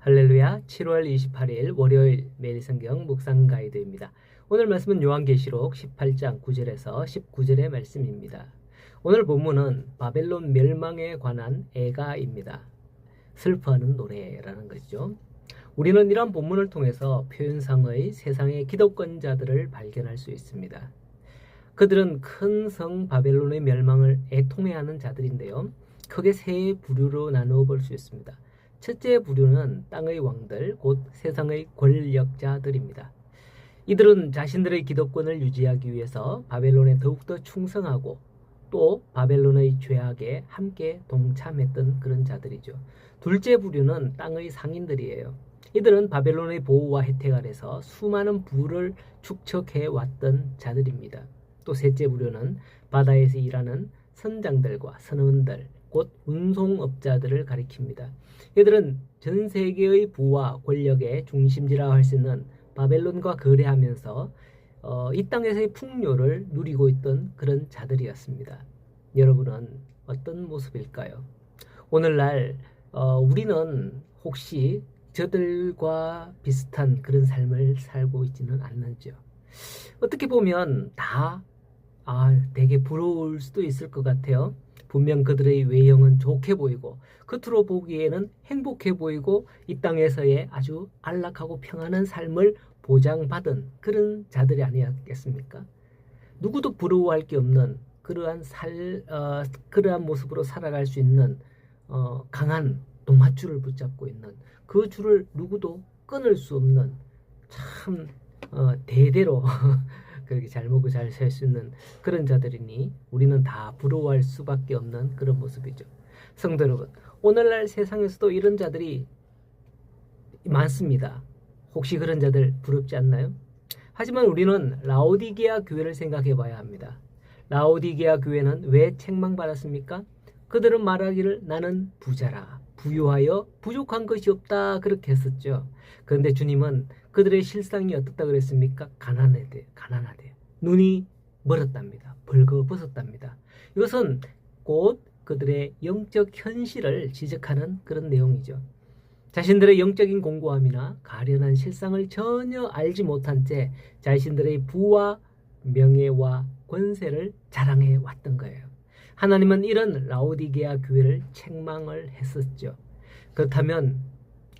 할렐루야. 7월 28일 월요일 매일 성경 묵상 가이드입니다. 오늘 말씀은 요한계시록 18장 9절에서 19절의 말씀입니다. 오늘 본문은 바벨론 멸망에 관한 애가입니다. 슬퍼하는 노래라는 것이죠. 우리는 이런 본문을 통해서 표현상의 세상의 기득권자들을 발견할 수 있습니다. 그들은 큰 성 바벨론의 멸망을 애통해하는 자들인데요. 크게 세 부류로 나누어 볼 수 있습니다. 첫째 부류는 땅의 왕들, 곧 세상의 권력자들입니다. 이들은 자신들의 기득권을 유지하기 위해서 바벨론에 더욱더 충성하고 또 바벨론의 죄악에 함께 동참했던 그런 자들이죠. 둘째 부류는 땅의 상인들이에요. 이들은 바벨론의 보호와 혜택 아래서 수많은 부를 축적해 왔던 자들입니다. 또 셋째 부류는 바다에서 일하는 선장들과 선원들, 곧 운송업자들을 가리킵니다. 이들은 전 세계의 부와 권력의 중심지라 할 수 있는 바벨론과 거래하면서 이 땅에서의 풍요를 누리고 있던 그런 자들이었습니다. 여러분은 어떤 모습일까요? 오늘날 우리는 혹시 저들과 비슷한 그런 삶을 살고 있지는 않는지요? 어떻게 보면 다 되게 부러울 수도 있을 것 같아요. 분명 그들의 외형은 좋게 보이고 겉으로 보기에는 행복해 보이고 이 땅에서의 아주 안락하고 평안한 삶을 보장받은 그런 자들이 아니었겠습니까? 누구도 부러워할 게 없는 그러한 모습으로 살아갈 수 있는 강한 동아줄을 붙잡고 있는 그 줄을 누구도 끊을 수 없는 참 대대로 그렇게 잘 먹고 잘 살 수 있는 그런 자들이니 우리는 다 부러워할 수밖에 없는 그런 모습이죠. 성도 여러분, 오늘날 세상에서도 이런 자들이 많습니다. 혹시 그런 자들 부럽지 않나요? 하지만 우리는 라오디게아 교회를 생각해 봐야 합니다. 라오디게아 교회는 왜 책망받았습니까? 그들은 말하기를 나는 부자라, 부유하여 부족한 것이 없다 그렇게 했었죠. 그런데 주님은 그들의 실상이 어떻다 그랬습니까? 가난하대요. 눈이 멀었답니다. 벌거벗었답니다. 이것은 곧 그들의 영적 현실을 지적하는 그런 내용이죠. 자신들의 영적인 공고함이나 가련한 실상을 전혀 알지 못한 채 자신들의 부와 명예와 권세를 자랑해 왔던 거예요. 하나님은 이런 라오디게아 교회를 책망을 했었죠. 그렇다면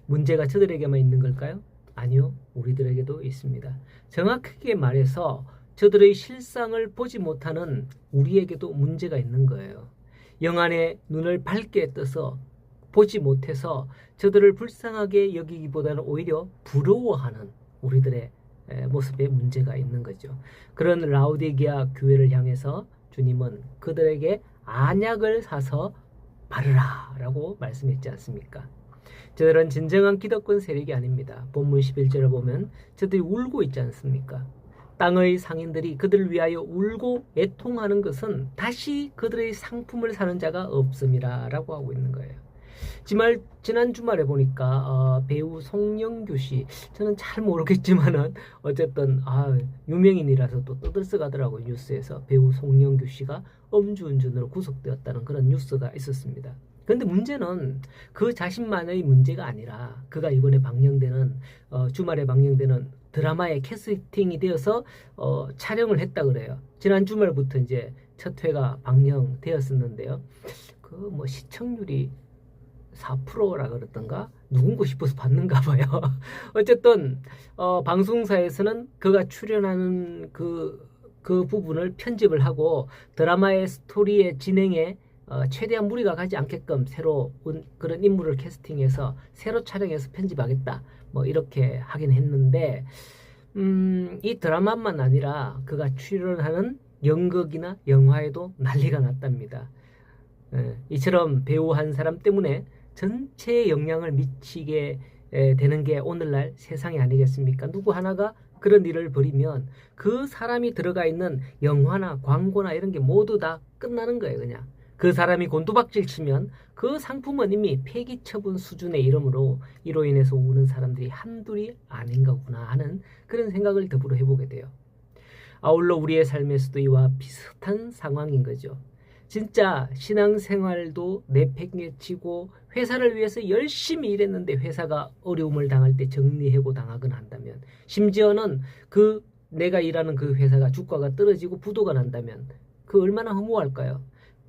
문제가 저들에게만 있는 걸까요? 아니요, 우리들에게도 있습니다. 정확하게 말해서 저들의 실상을 보지 못하는 우리에게도 문제가 있는 거예요. 영안의 눈을 밝게 떠서 보지 못해서 저들을 불쌍하게 여기기보다는 오히려 부러워하는 우리들의 모습에 문제가 있는 거죠. 그런 라오디게아 교회를 향해서 주님은 그들에게 안약을 사서 바르라 라고 말씀했지 않습니까? 저들은 진정한 기득권 세력이 아닙니다. 본문 11절을 보면 저들이 울고 있지 않습니까? 땅의 상인들이 그들을 위하여 울고 애통하는 것은 다시 그들의 상품을 사는 자가 없음이라 라고 하고 있는 거예요. 지난 주말에 보니까 배우 송영규 씨, 저는 잘 모르겠지만은 어쨌든 유명인이라서 또 떠들썩하더라고요. 뉴스에서 배우 송영규 씨가 음주운전으로 구속되었다는 그런 뉴스가 있었습니다. 그런데 문제는 그 자신만의 문제가 아니라 그가 이번에 주말에 방영되는 드라마에 캐스팅이 되어서 촬영을 했다 그래요. 지난 주말부터 이제 첫 회가 방영되었었는데요. 시청률이 4%라 그랬던가 누군가 싶어서 봤는가 봐요. 어쨌든 방송사에서는 그가 출연하는 그 부분을 편집을 하고 드라마의 스토리의 진행에 최대한 무리가 가지 않게끔 새로 그런 인물을 캐스팅해서 새로 촬영해서 편집하겠다 이렇게 하긴 했는데 이 드라마만 아니라 그가 출연하는 연극이나 영화에도 난리가 났답니다. 이처럼 배우 한 사람 때문에 전체에 영향을 미치게 되는 게 오늘날 세상이 아니겠습니까? 누구 하나가 그런 일을 벌이면 그 사람이 들어가 있는 영화나 광고나 이런 게 모두 다 끝나는 거예요. 그냥 그 사람이 곤두박질 치면 그 상품은 이미 폐기 처분 수준에 이르므로 이로 인해서 우는 사람들이 한둘이 아닌 거구나 하는 그런 생각을 더불어 해보게 돼요. 아울러 우리의 삶에서도 이와 비슷한 상황인 거죠. 진짜 신앙생활도 내팽개치고 회사를 위해서 열심히 일했는데 회사가 어려움을 당할 때 정리해고 당하거나 한다면, 심지어는 내가 일하는 그 회사가 주가가 떨어지고 부도가 난다면 그 얼마나 허무할까요?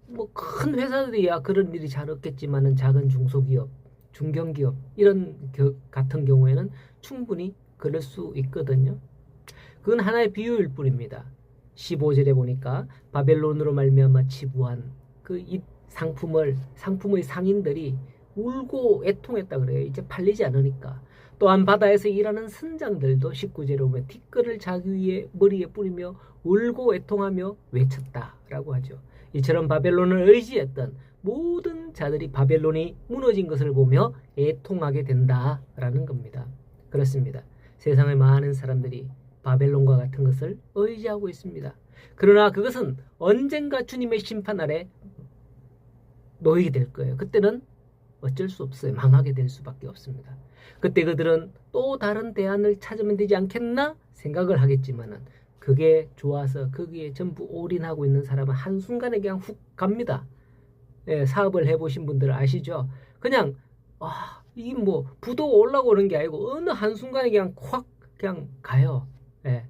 뭐 큰 회사들이야 그런 일이 잘 없겠지만은 작은 중소기업, 중견기업 이런 같은 경우에는 충분히 그럴 수 있거든요. 그건 하나의 비유일 뿐입니다. 15절에 보니까 바벨론으로 말미암아 치부한 이 상품의 상인들이 울고 애통했다 그래요. 이제 팔리지 않으니까. 또한 바다에서 일하는 선장들도 19절에 보면 티끌을 자기 위에 머리에 뿌리며 울고 애통하며 외쳤다라고 하죠. 이처럼 바벨론을 의지했던 모든 자들이 바벨론이 무너진 것을 보며 애통하게 된다라는 겁니다. 그렇습니다. 세상의 많은 사람들이 바벨론과 같은 것을 의지하고 있습니다. 그러나 그것은 언젠가 주님의 심판 아래 놓이게 될 거예요. 그때는 어쩔 수 없어요. 망하게 될 수밖에 없습니다. 그때 그들은 또 다른 대안을 찾으면 되지 않겠나 생각을 하겠지만은, 그게 좋아서 거기에 전부 올인하고 있는 사람은 한순간에 그냥 훅 갑니다. 예, 사업을 해보신 분들 아시죠? 그냥 이 뭐 부도 올라오는 게 아니고 어느 한순간에 그냥 확 그냥 가요. 예.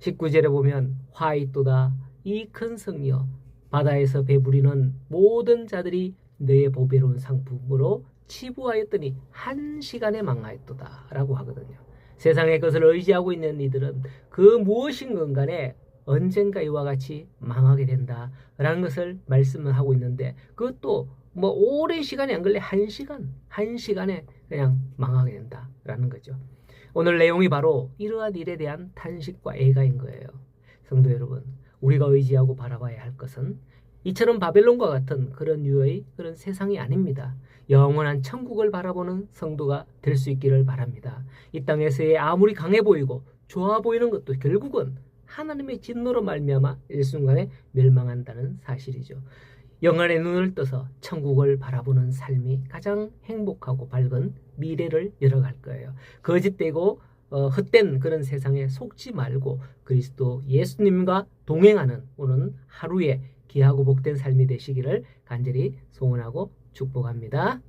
19절에 보면 화 있도다 이 큰 성이여 바다에서 배부리는 모든 자들이 너의 보배로운 상품으로 치부하였더니 한 시간에 망하였도다 라고 하거든요. 세상의 것을 의지하고 있는 이들은 그 무엇인건 간에 언젠가 이와 같이 망하게 된다라는 것을 말씀을 하고 있는데, 그것도 뭐 오랜 시간이 안 걸려 한 시간에 그냥 망하게 된다라는 거죠. 오늘 내용이 바로 이러한 일에 대한 탄식과 애가인 거예요. 성도 여러분, 우리가 의지하고 바라봐야 할 것은 이처럼 바벨론과 같은 그런 류의 그런 세상이 아닙니다. 영원한 천국을 바라보는 성도가 될 수 있기를 바랍니다. 이 땅에서의 아무리 강해 보이고 좋아 보이는 것도 결국은 하나님의 진노로 말미암아 일순간에 멸망한다는 사실이죠. 영안의 눈을 떠서 천국을 바라보는 삶이 가장 행복하고 밝은 미래를 열어갈 거예요. 거짓되고 헛된 그런 세상에 속지 말고 그리스도 예수님과 동행하는 오는 하루에 귀하고 복된 삶이 되시기를 간절히 소원하고 축복합니다.